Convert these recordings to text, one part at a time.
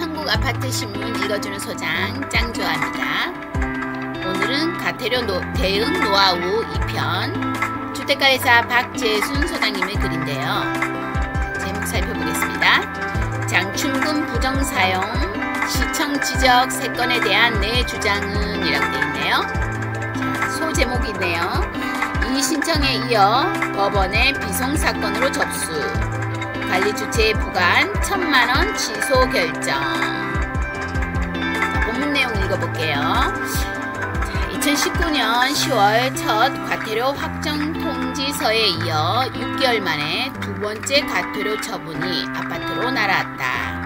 한국아파트신문 읽어주는 소장 짱좋아합니다. 오늘은 가태료 대응 노하우 2편 주택가회사 박재순 소장님의 글인데요. 제목 살펴보겠습니다. 장충금 부정사용 시청 지적 3건에 대한 내 주장은 이라고 되어 있네요. 자, 소제목이 있네요. 이 신청에 이어 법원에 비송사건으로 접수, 관리주체에 부과한 1000만원 취소 결정. 자, 본문 내용 읽어볼게요. 자, 2019년 10월 첫 과태료 확정 통지서에 이어 6개월 만에 두 번째 과태료 처분이 아파트로 날아왔다.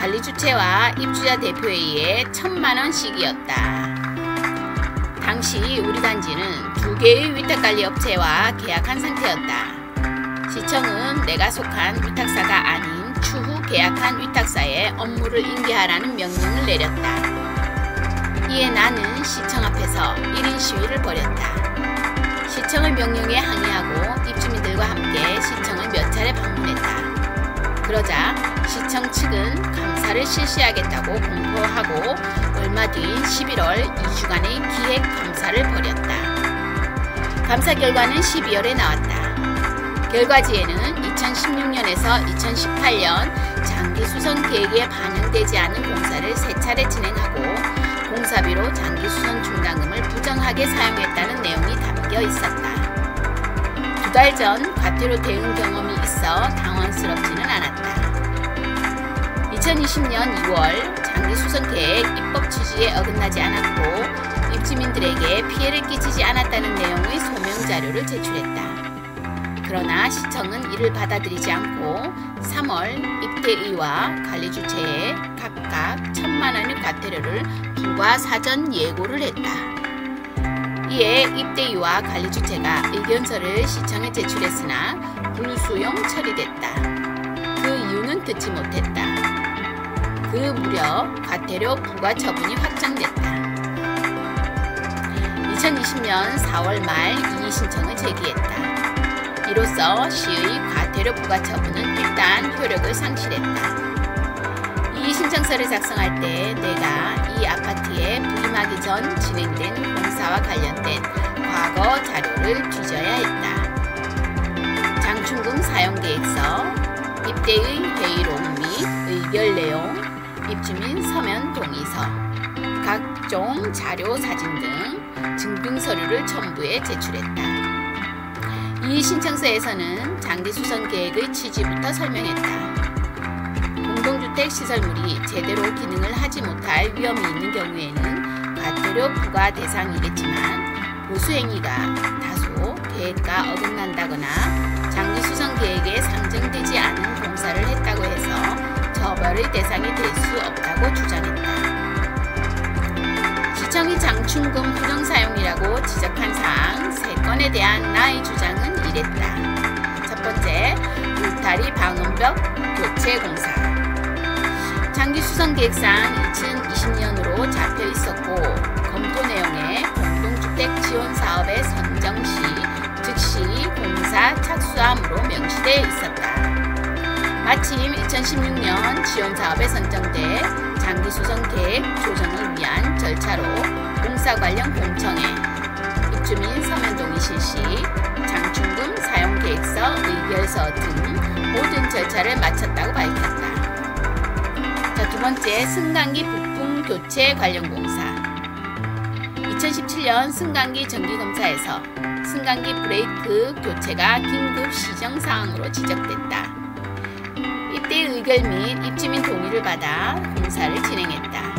관리주체와 입주자 대표에 의해 1000만원씩이었다. 당시 우리 단지는 2개의 위탁관리업체와 계약한 상태였다. 시청은 내가 속한 위탁사가 아닌 추후 계약한 위탁사에 업무를 인계하라는 명령을 내렸다. 이에 나는 시청 앞에서 1인 시위를 벌였다. 시청의 명령에 항의하고 입주민들과 함께 시청을 몇 차례 방문했다. 그러자 시청 측은 감사를 실시하겠다고 공포하고 얼마 뒤인 11월 2주간의 기획 감사를 벌였다. 감사 결과는 12월에 나왔다. 결과지에는 2016년에서 2018년 장기수선 계획에 반영되지 않은 공사를 3차례 진행하고 공사비로 장기수선 중단금을 부정하게 사용했다는 내용이 담겨 있었다. 2달 전 과태료 대응 경험이 있어 당황스럽지는 않았다. 2020년 2월 장기수선 계획 입법 취지에 어긋나지 않았고 입주민들에게 피해를 끼치지 않았다는 내용의 소명자료를 제출했다. 그러나 시청은 이를 받아들이지 않고 3월 입대의와 관리주체에 각각 1000만원의 과태료를 부과 사전 예고를 했다. 이에 입대의와 관리주체가 의견서를 시청에 제출했으나 불수용 처리됐다. 그 이유는 듣지 못했다. 그 무렵 과태료 부과 처분이 확정됐다. 2020년 4월 말 이의 신청을 제기했다. 이로써 시의 과태료 부과 처분은 일단 효력을 상실했다. 이 신청서를 작성할 때 내가 이 아파트에 부임하기 전 진행된 공사와 관련된 과거 자료를 뒤져야 했다. 장충금 사용계획서, 입대의 회의록 및 의결 내용, 입주민 서면 동의서, 각종 자료 사진 등 증빙서류를 첨부해 제출했다. 이 신청서에서는 장기수선 계획의 취지부터 설명했다. 공동주택 시설물이 제대로 기능을 하지 못할 위험이 있는 경우에는 과태료 부과 대상이겠지만 보수행위가 다소 계획과 어긋난다거나 장기수선 계획에 상정되지 않은 공사를 했다고 해서 처벌의 대상이 될 수 없다고 주장했다. 시청이 장충금 부정사용이라고 지적한 사항 3건에 대한 나의 주장은 이랬다. 첫 번째, 울타리 방음벽 교체 공사. 장기수선계획상 2020년으로 잡혀 있었고 검토 내용에 공동주택 지원사업의 선정 시 즉시 공사 착수함으로 명시되어 있었다. 마침 2016년 지원사업에 선정돼 장기수선계획 조정을 위한 절차로 공사 관련 공청회, 입주민 서면 동의 실시, 장충금 사용계획서, 의결서 등 모든 절차를 마쳤다고 밝혔다. 자, 두 번째, 승강기 부품 교체 관련 공사. 2017년 승강기 정기검사에서 승강기 브레이크 교체가 긴급 시정사항으로 지적됐다. 입대 의결 및 입주민 동의를 받아 공사를 진행했다.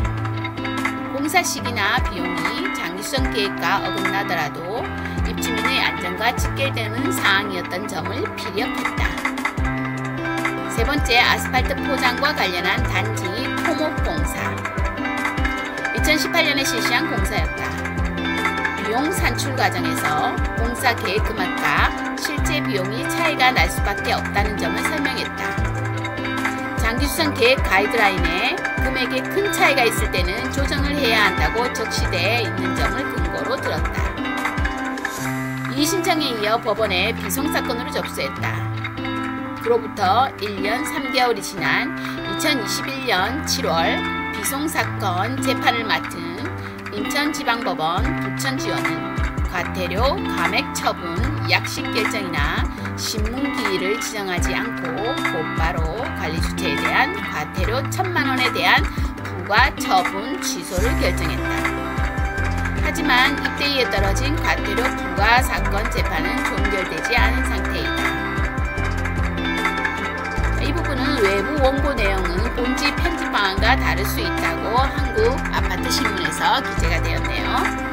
공사 시기나 비용이 장기수선 계획과 어긋나더라도 입주민의 안전과 직결되는 사항이었던 점을 피력했다. 세 번째, 아스팔트 포장과 관련한 단지 토목 공사. 2018년에 실시한 공사였다. 비용 산출 과정에서 공사 계획 금액과 실제 비용이 차이가 날 수밖에 없다는 점을 설명했다. 장기수선 계획 가이드라인에 금액에 큰 차이가 있을 때는 조정을 해야 한다고 적시되어 있는 점을 근거로 들었다. 이 신청에 이어 법원에 비송사건으로 접수했다. 그로부터 1년 3개월이 지난 2021년 7월 비송사건 재판을 맡은 인천지방법원 부천지원은 과태료, 감액처분, 약식 결정이나 신문기일을 지정하지 않고 곧바로 관리주체에 대한 과태료 1,000만 원에 대한 부과 처분 취소를 결정했다. 하지만 입대위에 떨어진 과태료 부과 사건 재판은 종결되지 않은 상태이다. 이 부분은 외부 원고 내용은 본지 편집 방안과 다를 수 있다고 한국아파트신문에서 기재가 되었네요.